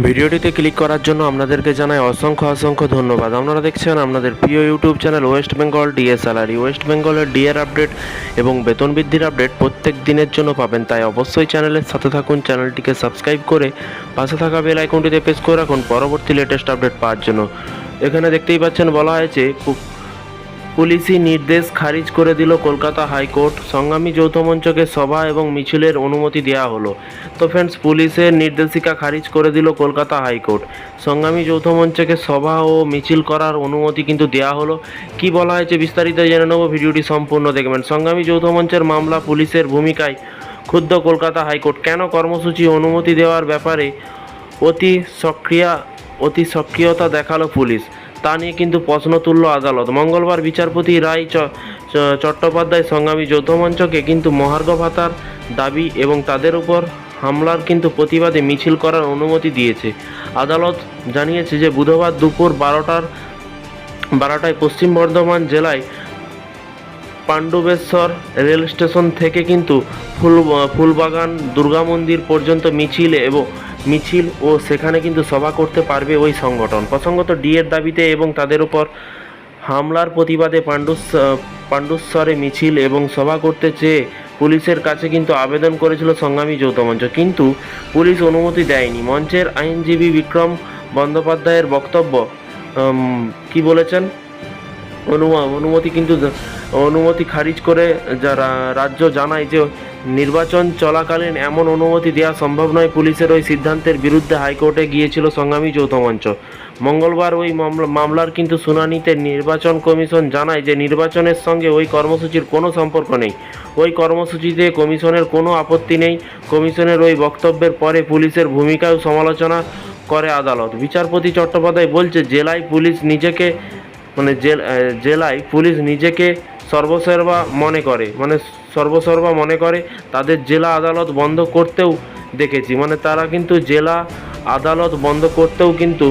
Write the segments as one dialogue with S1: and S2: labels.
S1: ভিডিওটিতে ক্লিক করার জন্য আপনাদেরকে জানাই অসংখ্য ধন্যবাদ। আপনারা দেখছেন আপনাদের প্রিয় YouTube channel West Bengal DA salary. West বেঙ্গলের ডিএর আপডেট এবং বেতন বৃদ্ধির আপডেট প্রত্যেক দিনের জন্য পাবেন, তাই অবশ্যই চ্যানেলের সাথে থাকুন। চ্যানেলটিকে সাবস্ক্রাইব করে পাশে থাকা বেল আইকনটিতে প্রেস করে রাখুন পরবর্তী লেটেস্ট আপডেট পাওয়ার জন্য। এখানে দেখতেই পাচ্ছেন বলা হয়েছে পুলিশি নির্দেশ খারিজ করে দিল কলকাতা হাইকোর্ট। সংগ্রামী যৌথ মঞ্চকে সভা এবং মিছিলের অনুমতি দেওয়া হলো। তো ফ্রেন্ডস, পুলিশের নির্দেশিকা খারিজ করে দিল কলকাতা হাইকোর্ট। সংগ্রামী যৌথ মঞ্চকে সভা ও মিছিল করার অনুমতি কিন্তু দেওয়া হলো। কি বলা হয়েছে বিস্তারিত জেনে নেব, ভিডিওটি সম্পূর্ণ দেখবেন। সংগ্রামী যৌথ মঞ্চের মামলা পুলিশের ভূমিকায় ক্ষুব্ধ কলকাতা হাইকোর্ট। কেন কর্মসূচি অনুমতি দেওয়ার ব্যাপারে অতি সক্রিয়তা দেখালো পুলিশ, তা নিয়ে কিন্তু প্রশ্ন তুলল আদালত। মঙ্গলবার বিচারপতি রায় চট্টোপাধ্যায় সংগ্রামী যৌথ মঞ্চকে কিন্তু মহার্ঘ ভাতার দাবি এবং তাদের উপর হামলার কিন্তু প্রতিবাদে মিছিল করার অনুমতি দিয়েছে। আদালত জানিয়েছে যে বুধবার দুপুর 12টায় পশ্চিম বর্ধমান জেলায় পাণ্ডবেশ্বর রেল স্টেশন থেকে কিন্তু ফুলবাগান দুর্গা মন্দির পর্যন্ত মিছিল ও সেখানে কিন্তু সভা করতে পারবে ওই সংগঠন। প্রসঙ্গত ডিএর দাবিতে এবং তাদের উপর হামলার প্রতিবাদে পাণ্ডবেশ্বরে মিছিল এবং সভা করতে চেয়ে পুলিশের কাছে কিন্তু আবেদন করেছিল সংগ্রামী যৌথ মঞ্চ, কিন্তু পুলিশ অনুমতি দেয়নি। মঞ্চের আইনজীবী বিক্রম বন্দ্যোপাধ্যায়ের বক্তব্য কি বলেছেন, অনুমতি খারিজ করে যারা রাজ্য জানায় যে নির্বাচন চলাকালীন এমন অনুমতি দেওয়া সম্ভব নয়। পুলিশের ওই সিদ্ধান্তের বিরুদ্ধে হাইকোর্টে গিয়েছিল সংগ্রামী যৌথ মঞ্চ। মঙ্গলবার ওই মামলার কিন্তু শুনানিতে নির্বাচন কমিশন জানায় যে নির্বাচনের সঙ্গে ওই কর্মসূচির কোনো সম্পর্ক নেই। ওই কর্মসূচিতে কমিশনের কোনো আপত্তি নেই। কমিশনের ওই বক্তব্যের পরে পুলিশের ভূমিকাও সমালোচনা করে আদালত। বিচারপতি চট্টোপাধ্যায় বলছে জেলায় পুলিশ নিজেকে সর্বসর্বা মনে করে তাদের জেলা আদালত বন্ধ করতেও দেখেছি, তারা কিন্তু জেলা আদালত বন্ধ করতেও কিন্তু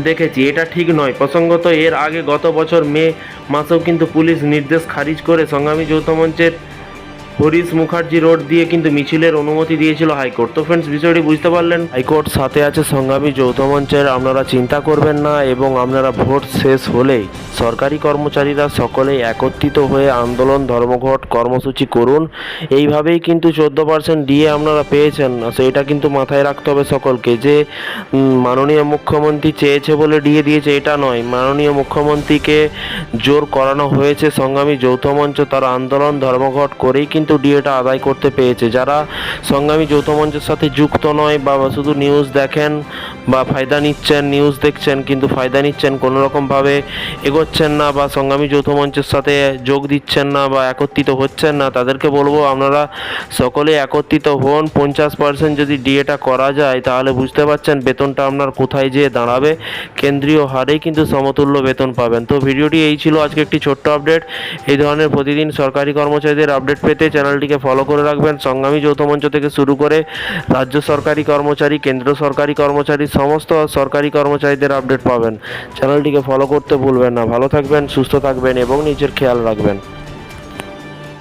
S1: দেখেছি, এটা ঠিক নয়। প্রসঙ্গত এর আগে গত বছর মে মাসেও কিন্তু পুলিশ নির্দেশ খারিজ করে সংগ্রামী যৌথ মঞ্চের হরিশ মুখার্জি রোড দিয়ে কিন্তু মিছিলের অনুমতি দিয়েছিল হাইকোর্ট। তো ফ্রেন্ডস, বিষয়টি বুঝতে পারলেন, হাইকোর্ট সাথে আছে সংগ্রামী যৌথ মঞ্চের। আপনারা চিন্তা করবেন না এবং আপনারা ভোট শেষ হলেই সরকারি কর্মচারীরা সকলেই একত্রিত হয়ে আন্দোলন ধর্মঘট কর্মসূচি করুন। এইভাবেই কিন্তু 14% ডিএ আপনারা পেয়েছেন, সেইটা কিন্তু মাথায় রাখতে হবে সকলকে, যে মাননীয় মুখ্যমন্ত্রী চেয়েছে বলে ডিএ দিয়েছে এটা নয়। মাননীয় মুখ্যমন্ত্রীকে জোর করানো হয়েছে সংগ্রামী যৌথ মঞ্চ, তারা আন্দোলন ধর্মঘট করেই কিন্তু ডিএটা আদায় করতে পেয়েছে। যারা সংগ্রামী যৌথ মঞ্চের সাথে যুক্ত নয় বা শুধু নিউজ দেখেন বা ফায়দা নিচ্ছেন, নিউজ দেখছেন কিন্তু ফায়দা নিচ্ছেন, কোনো রকমভাবে এগোচ্ছেন না বা সংগ্রামী যৌথ মঞ্চের সাথে যোগ দিচ্ছেন না বা একত্রিত হচ্ছেন না, তাদেরকে বলবো আপনারা সকলে একত্রিত হন। 50% যদি ডিএটা করা যায় তাহলে বুঝতে পারছেন বেতনটা আপনার কোথায় যেয়ে দাঁড়াবে। কেন্দ্রীয় হারেই কিন্তু সমতুল্য বেতন পাবেন। তো ভিডিওটি এই ছিল আজকে একটি ছোট্ট আপডেট। এই ধরনের প্রতিদিন সরকারি কর্মচারীদের আপডেট পেতে চ্যানেলটিকে ফলো করে রাখবেন। সংগ্রামী যৌথ মঞ্চ থেকে শুরু করে রাজ্য সরকারি কর্মচারী, কেন্দ্র সরকারি কর্মচারী, সমস্ত সরকারি কর্মচারীদের আপডেট পাবেন। চ্যানেলটিকে ফলো করতে ভুলবেন না। ভালো থাকবেন, সুস্থ থাকবেন এবং নিজের খেয়াল রাখবেন।